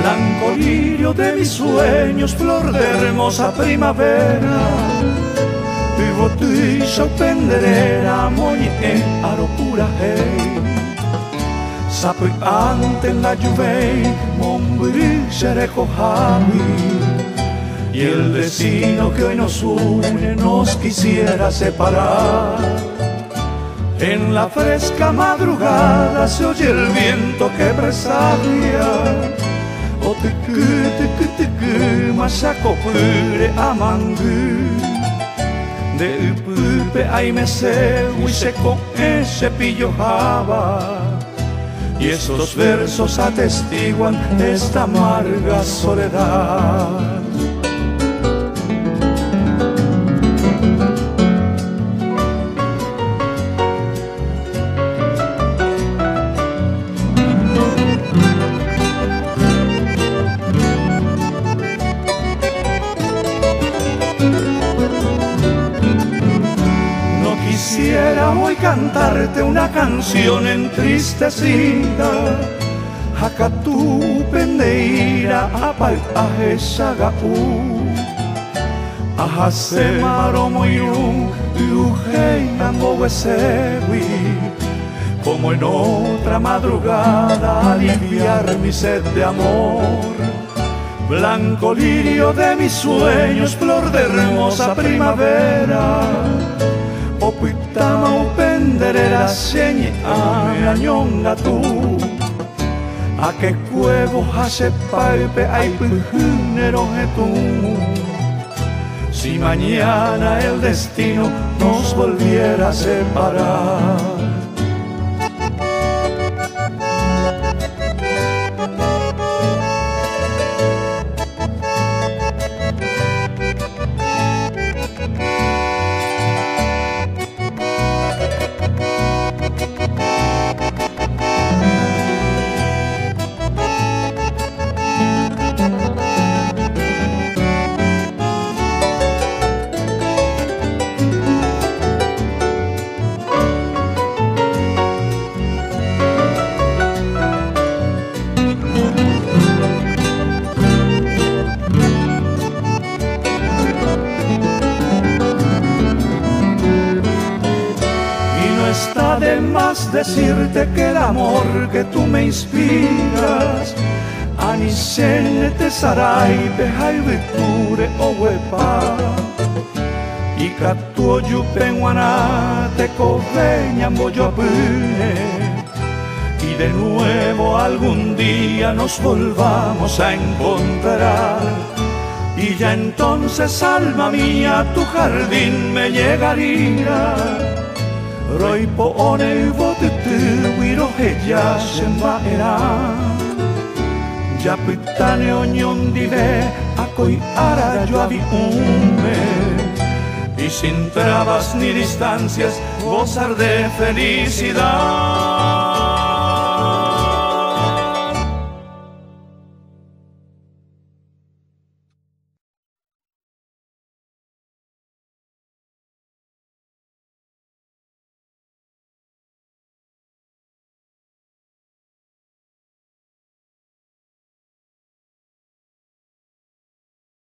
Blanco lirio de mis sueños, flor de hermosa primavera, tu botella penderera, moñe aropura hey. Sapui ante la lluvia, mombrilla recojavi. Y el destino que hoy nos une nos quisiera separar. En la fresca madrugada se oye el viento que presagia. O te masaco pure amangu. De upupe ay me se con ese pillo java. Y estos versos atestiguan esta amarga soledad. Quisiera hoy cantarte una canción entristecida, Hakatu pendeira apai ahesagau, ahase maromoyun yujei angowesewi, como en otra madrugada aliviar mi sed de amor. Blanco lirio de mis sueños, flor de hermosa primavera, Opitama upenderera señe a ñonga tú. A que cuevo hace palpe ay pujunero tú. Si mañana el destino nos volviera a separar. Está de más decirte que el amor que tú me inspiras Anisene te sarai behai viture o huepa Y catuo yupenguana te coveña moyopune Y de nuevo algún día nos volvamos a encontrar Y ya entonces, alma mía, tu jardín me llegaría Roipo one votutu wiro heja semba era Yapitane oñon dive akoi ara yo avi ume Y sin trabas ni distancias gozar de felicidad